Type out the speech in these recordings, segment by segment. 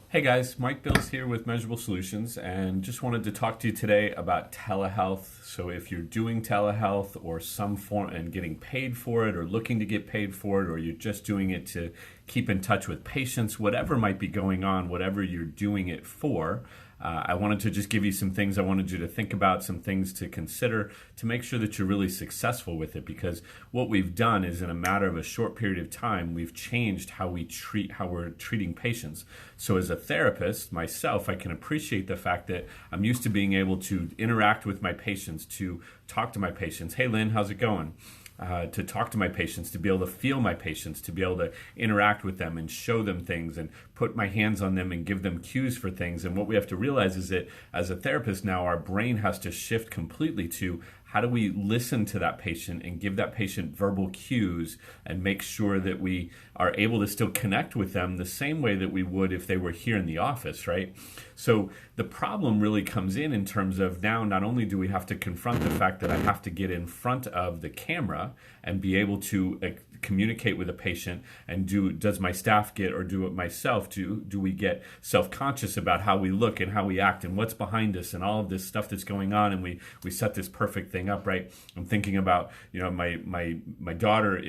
Hey guys, Mike Bills here with Measurable Solutions and just wanted to talk to you today about telehealth. So if you're doing telehealth or some form and getting paid for it or looking to get paid for it, or you're just doing it to keep in touch with patients, whatever might be going on, whatever you're doing it for, I wanted to just give you some things I wanted you to think about, some things to consider to make sure that you're really successful with it. Because what we've done is, in a matter of a short period of time, we've changed how we're treating patients. So as a therapist myself, I can appreciate the fact that I'm used to being able to interact with my patients, to talk to my patients. Hey Lynn, how's it going? To talk to my patients, to be able to feel my patients, to be able to interact with them and show them things and put my hands on them and give them cues for things. And what we have to realize is that as a therapist now, our brain has to shift completely to how do we listen to that patient and give that patient verbal cues and make sure that we are able to still connect with them the same way that we would if they were here in the office, right? So the problem really comes in terms of now not only do we have to confront the fact that I have to get in front of the camera and be able to communicate with a patient and does my staff get, or do it myself, do we get self-conscious about how we look and how we act and what's behind us and all of this stuff that's going on, and we set this perfect thing up, right? I'm thinking about, my daughter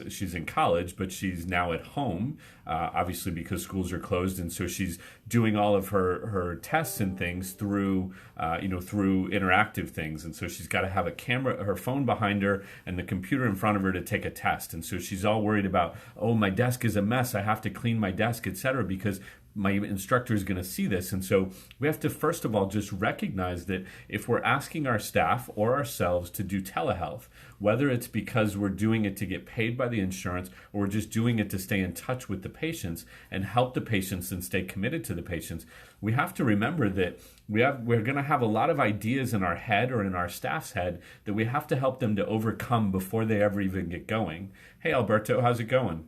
she's in college, but she's now at home, obviously because schools are closed, and so she's doing all of her tests and things through interactive things, and so she's got to have a camera, her phone behind her, and the computer in front of her to take a test, and so she's all worried about, oh, my desk is a mess, I have to clean my desk, etc., because my instructor is going to see this. And so we have to first of all just recognize that if we're asking our staff or ourselves to do telehealth, whether it's because we're doing it to get paid by the insurance or we're just doing it to stay in touch with the patients and help the patients and stay committed to the patients, we have to remember that we're going to have a lot of ideas in our head or in our staff's head that we have to help them to overcome before they ever even get going. Hey Alberto, how's it going?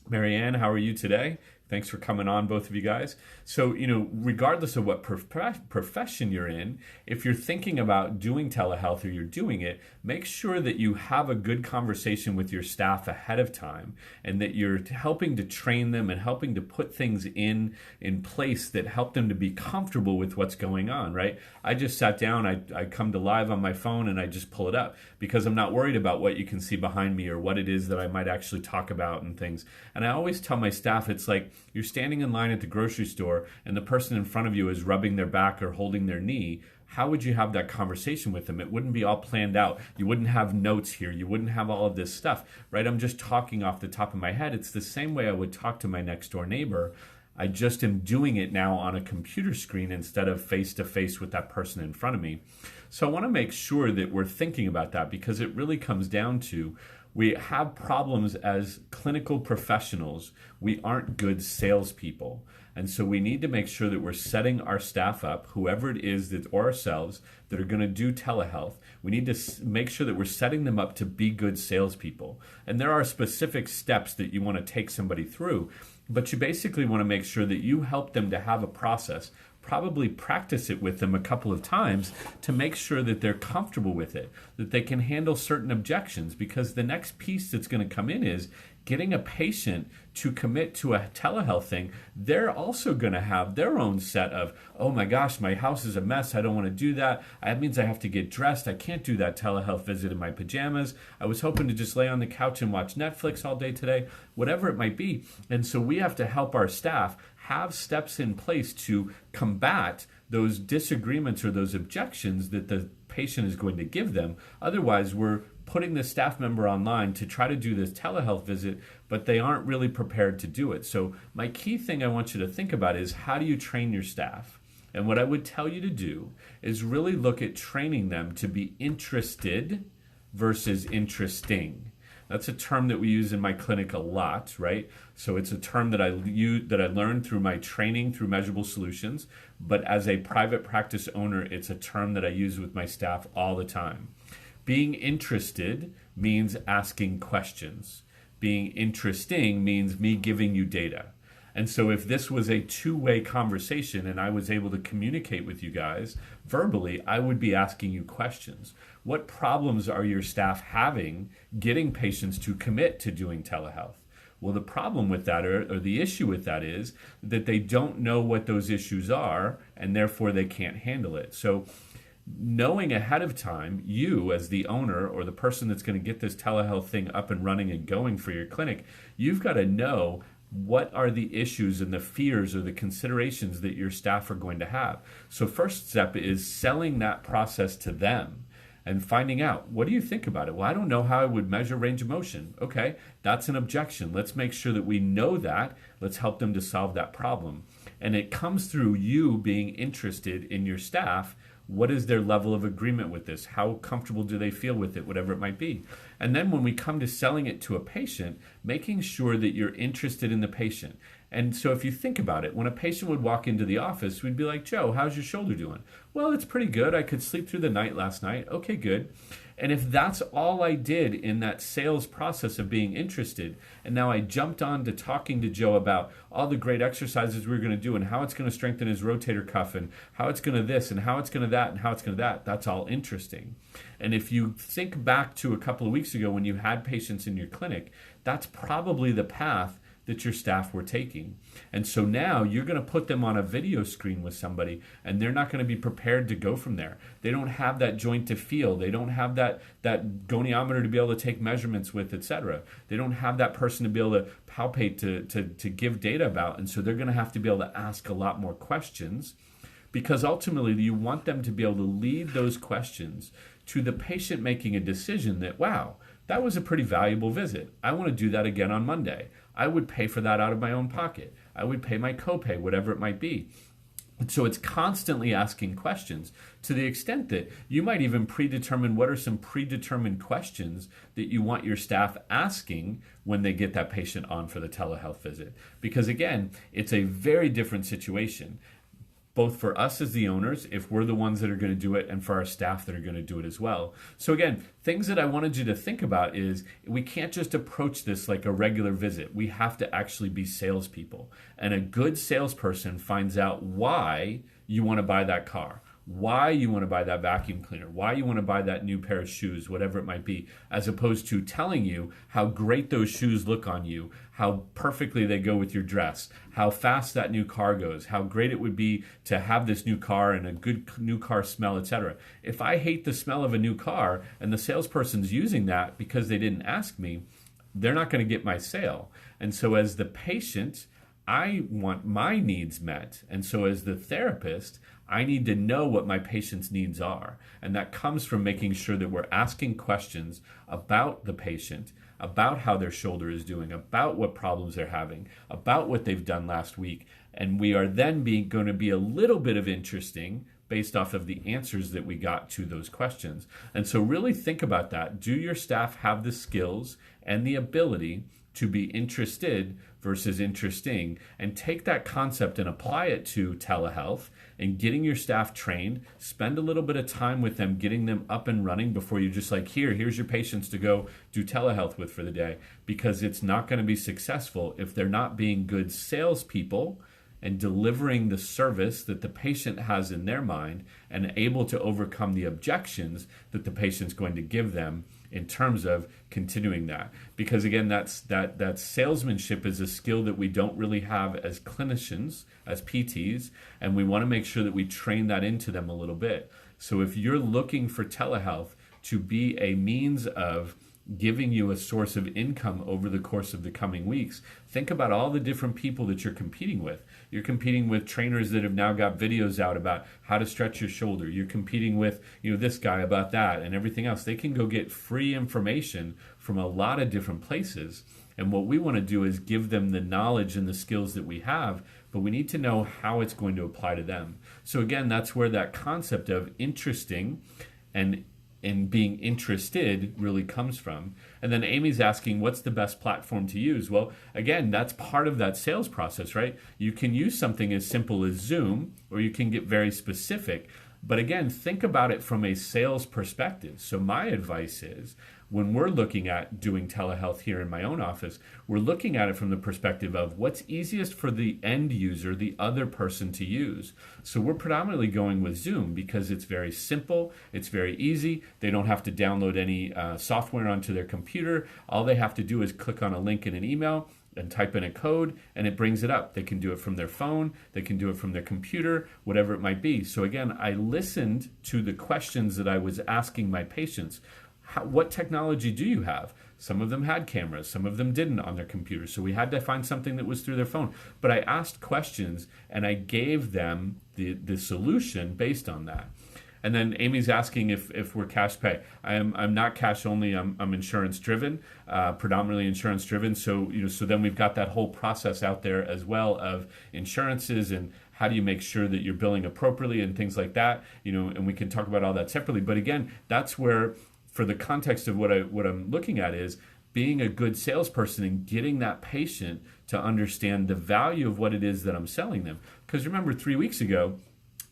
Marianne, how are you today? Thanks for coming on, both of you guys. So, regardless of what profession you're in, if you're thinking about doing telehealth or you're doing it, make sure that you have a good conversation with your staff ahead of time and that you're helping to train them and helping to put things in place that help them to be comfortable with what's going on, right? I just sat down, I come to live on my phone and I just pull it up because I'm not worried about what you can see behind me or what it is that I might actually talk about and things. And I always tell my staff, it's like, you're standing in line at the grocery store and the person in front of you is rubbing their back or holding their knee. How would you have that conversation with them? It wouldn't be all planned out. You wouldn't have notes here. You wouldn't have all of this stuff, right? I'm just talking off the top of my head. It's the same way I would talk to my next door neighbor. I just am doing it now on a computer screen instead of face to face with that person in front of me. So I want to make sure that we're thinking about that because it really comes down to we have problems as clinical professionals. We aren't good salespeople. And so we need to make sure that we're setting our staff up, whoever it is that, or ourselves, that are going to do telehealth. We need to make sure that we're setting them up to be good salespeople. And there are specific steps that you want to take somebody through, but you basically want to make sure that you help them to have a process. Probably practice it with them a couple of times to make sure that they're comfortable with it, that they can handle certain objections, because the next piece that's going to come in is getting a patient to commit to a telehealth thing. They're also going to have their own set of, oh my gosh, my house is a mess. I don't want to do that. That means I have to get dressed. I can't do that telehealth visit in my pajamas. I was hoping to just lay on the couch and watch Netflix all day today, whatever it might be. And so we have to help our staff have steps in place to combat those disagreements or those objections that the patient is going to give them. Otherwise, we're putting the staff member online to try to do this telehealth visit, but they aren't really prepared to do it. So my key thing I want you to think about is, how do you train your staff? And what I would tell you to do is really look at training them to be interested versus interesting. That's a term that we use in my clinic a lot, right? So it's a term that I learned through my training through Measurable Solutions, but as a private practice owner, it's a term that I use with my staff all the time. Being interested means asking questions. Being interesting means me giving you data. And so if this was a two-way conversation and I was able to communicate with you guys verbally, I would be asking you questions. What problems are your staff having getting patients to commit to doing telehealth? Well, the problem with that, or the issue with that, is that they don't know what those issues are, and therefore they can't handle it. So knowing ahead of time, you as the owner or the person that's going to get this telehealth thing up and running and going for your clinic, you've got to know what are the issues and the fears or the considerations that your staff are going to have. So first step is selling that process to them and finding out, what do you think about it? Well, I don't know how I would measure range of motion. Okay, that's an objection. Let's make sure that we know that. Let's help them to solve that problem. And it comes through you being interested in your staff. What is their level of agreement with this? How comfortable do they feel with it, whatever it might be? And then when we come to selling it to a patient, making sure that you're interested in the patient. And so if you think about it, when a patient would walk into the office, we'd be like, Joe, how's your shoulder doing? Well, it's pretty good. I could sleep through the night last night. Okay, good. And if that's all I did in that sales process of being interested, and now I jumped on to talking to Joe about all the great exercises we were going to do and how it's going to strengthen his rotator cuff and how it's going to this and how it's going to that and how it's going to that, that's all interesting. And if you think back to a couple of weeks ago when you had patients in your clinic, that's probably the path that your staff were taking. And so now you're going to put them on a video screen with somebody, and they're not going to be prepared to go from there. They don't have that joint to feel. They don't have that goniometer to be able to take measurements with, etc. They don't have that person to be able to palpate, to give data about. And so they're going to have to be able to ask a lot more questions, because ultimately you want them to be able to lead those questions to the patient making a decision that, wow, that was a pretty valuable visit. I want to do that again on Monday. I would pay for that out of my own pocket. I would pay my copay, whatever it might be. And so it's constantly asking questions, to the extent that you might even predetermine what are some predetermined questions that you want your staff asking when they get that patient on for the telehealth visit. Because again, it's a very different situation, both for us as the owners, if we're the ones that are going to do it, and for our staff that are going to do it as well. So again, things that I wanted you to think about is we can't just approach this like a regular visit. We have to actually be salespeople. And a good salesperson finds out why you want to buy that car, why you want to buy that vacuum cleaner, why you want to buy that new pair of shoes, whatever it might be, as opposed to telling you how great those shoes look on you, how perfectly they go with your dress, how fast that new car goes, how great it would be to have this new car and a good new car smell, etc. If I hate the smell of a new car and the salesperson's using that because they didn't ask me, they're not going to get my sale. And so as the patient, I want my needs met. And so as the therapist, I need to know what my patient's needs are. And that comes from making sure that we're asking questions about the patient, about how their shoulder is doing, about what problems they're having, about what they've done last week. And we are then going to be a little bit of interesting based off of the answers that we got to those questions. And so really think about that. Do your staff have the skills and the ability to be interested versus interesting? And take that concept and apply it to telehealth and getting your staff trained. Spend a little bit of time with them, getting them up and running before you just like, here's your patients to go do telehealth with for the day, because it's not going to be successful if they're not being good salespeople and delivering the service that the patient has in their mind and able to overcome the objections that the patient's going to give them in terms of continuing that. Because again, that salesmanship is a skill that we don't really have as clinicians, as PTs, and we want to make sure that we train that into them a little bit. So if you're looking for telehealth to be a means of giving you a source of income over the course of the coming weeks, think about all the different people that you're competing with. You're competing with trainers that have now got videos out about how to stretch your shoulder. You're competing with, this guy about that and everything else. They can go get free information from a lot of different places. And what we want to do is give them the knowledge and the skills that we have, but we need to know how it's going to apply to them. So again, that's where that concept of interesting and being interested really comes from. And then Amy's asking, what's the best platform to use? Well, again, that's part of that sales process, right? You can use something as simple as Zoom, or you can get very specific. But again, think about it from a sales perspective. So my advice is, when we're looking at doing telehealth here in my own office, we're looking at it from the perspective of what's easiest for the end user, the other person to use. So we're predominantly going with Zoom because it's very simple, it's very easy. They don't have to download any software onto their computer. All they have to do is click on a link in an email. and type in a code and it brings it up. They can do it from their phone, they can do it from their computer, whatever it might be. So again, I listened to the questions that I was asking my patients. What technology do you have? Some of them had cameras, some of them didn't on their computers. So we had to find something that was through their phone. But I asked questions and I gave them the solution based on that. And then Amy's asking if we're cash pay. I'm not cash only. I'm insurance driven, predominantly insurance driven. So so then we've got that whole process out there as well of insurances and how do you make sure that you're billing appropriately and things like that. And we can talk about all that separately. But again, that's where, for the context of what I'm looking at, is being a good salesperson and getting that patient to understand the value of what it is that I'm selling them. Because remember, 3 weeks ago,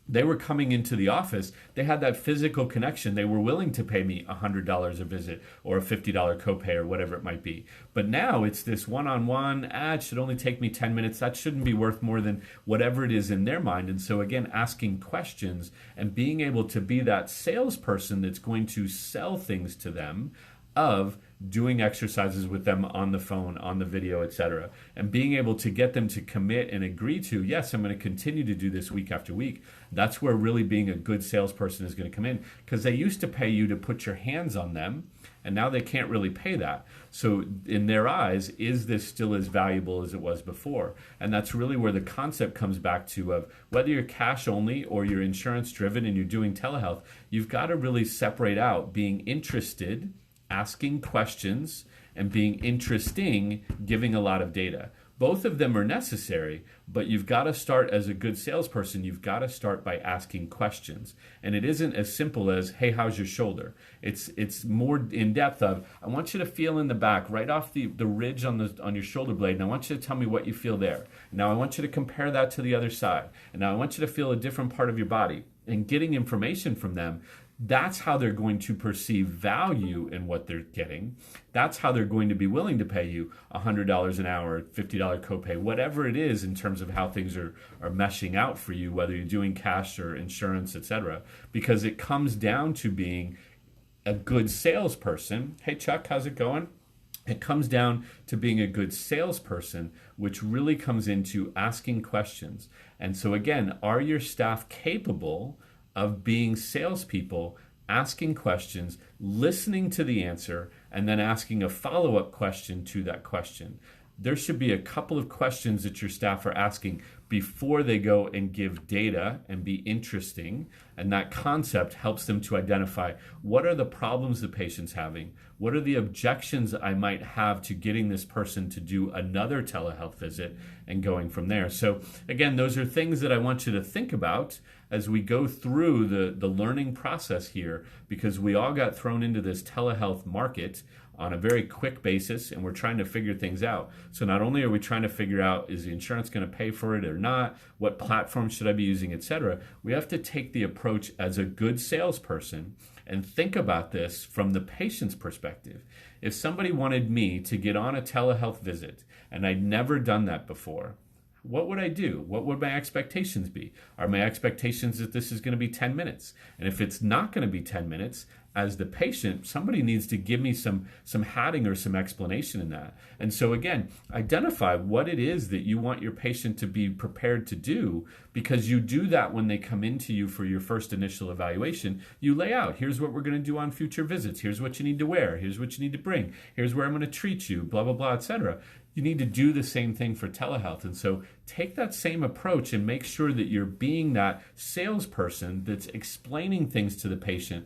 they were coming into the office. They had that physical connection. They were willing to pay me $100 a visit or a $50 copay or whatever it might be. But now it's this one-on-one, it should only take me 10 minutes. That shouldn't be worth more than whatever it is in their mind. And so again, asking questions and being able to be that salesperson that's going to sell things to them, of doing exercises with them on the phone, on the video, etc., and being able to get them to commit and agree to, yes, I'm going to continue to do this week after week. That's where really being a good salesperson is going to come in, because they used to pay you to put your hands on them, and now they can't really pay that. So in their eyes, is this still as valuable as it was before? And that's really where the concept comes back to, of whether you're cash only or you're insurance driven and you're doing telehealth, you've got to really separate out being interested, asking questions, and being interesting, giving a lot of data. Both of them are necessary, but you've got to start as a good salesperson. You've got to start by asking questions. And it isn't as simple as, hey, how's your shoulder? It's more in depth of, I want you to feel in the back, right off the ridge on your shoulder blade, and I want you to tell me what you feel there. Now I want you to compare that to the other side. And now I want you to feel a different part of your body. And getting information from them, that's how they're going to perceive value in what they're getting. That's how they're going to be willing to pay you $100 an hour, $50 copay, whatever it is in terms of how things are meshing out for you, whether you're doing cash or insurance, etc. Because it comes down to being a good salesperson. Hey, Chuck, how's it going? It comes down to being a good salesperson, which really comes into asking questions. And so again, are your staff capable of being salespeople, asking questions, listening to the answer, and then asking a follow-up question to that question? There should be a couple of questions that your staff are asking before they go and give data and be interesting. And that concept helps them to identify, what are the problems the patient's having? What are the objections I might have to getting this person to do another telehealth visit, and going from there. So again, those are things that I want you to think about as we go through the learning process here, because we all got thrown into this telehealth market on a very quick basis, and we're trying to figure things out. So not only are we trying to figure out, is the insurance going to pay for it or not? What platform should I be using, etc. We have to take the approach as a good salesperson and think about this from the patient's perspective. If somebody wanted me to get on a telehealth visit and I'd never done that before, what would I do? What would my expectations be? Are my expectations that this is going to be 10 minutes? And if it's not going to be 10 minutes, as the patient, somebody needs to give me some hatting or some explanation in that. And so again, identify what it is that you want your patient to be prepared to do, because you do that when they come into you for your first initial evaluation. You lay out, here's what we're going to do on future visits. Here's what you need to wear. Here's what you need to bring. Here's where I'm going to treat you, blah, blah, blah, etc. You need to do the same thing for telehealth. And so take that same approach and make sure that you're being that salesperson that's explaining things to the patient,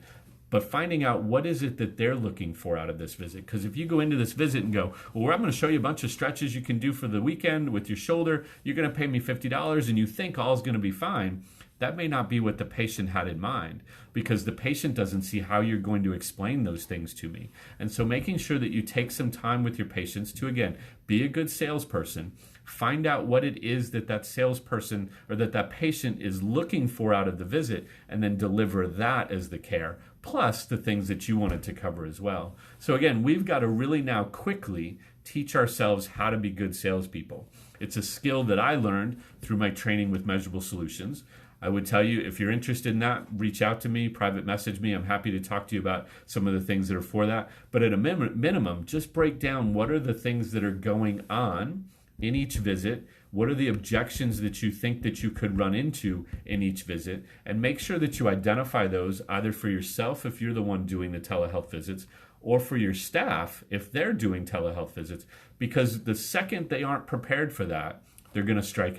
but finding out what is it that they're looking for out of this visit. Because if you go into this visit and go, well, I'm going to show you a bunch of stretches you can do for the weekend with your shoulder, you're going to pay me $50, and you think all's going to be fine, that may not be what the patient had in mind, because the patient doesn't see how you're going to explain those things to me. And so making sure that you take some time with your patients to, again, be a good salesperson, find out what it is that that salesperson or that patient is looking for out of the visit, and then deliver that as the care, plus the things that you wanted to cover as well. So again, we've got to really now quickly teach ourselves how to be good salespeople. It's a skill that I learned through my training with Measurable Solutions. I would tell you, if you're interested in that, reach out to me, private message me. I'm happy to talk to you about some of the things that are for that. But at a minimum, just break down what are the things that are going on in each visit. What are the objections that you think that you could run into in each visit? And make sure that you identify those either for yourself if you're the one doing the telehealth visits, or for your staff if they're doing telehealth visits. Because the second they aren't prepared for that, they're going to strike out.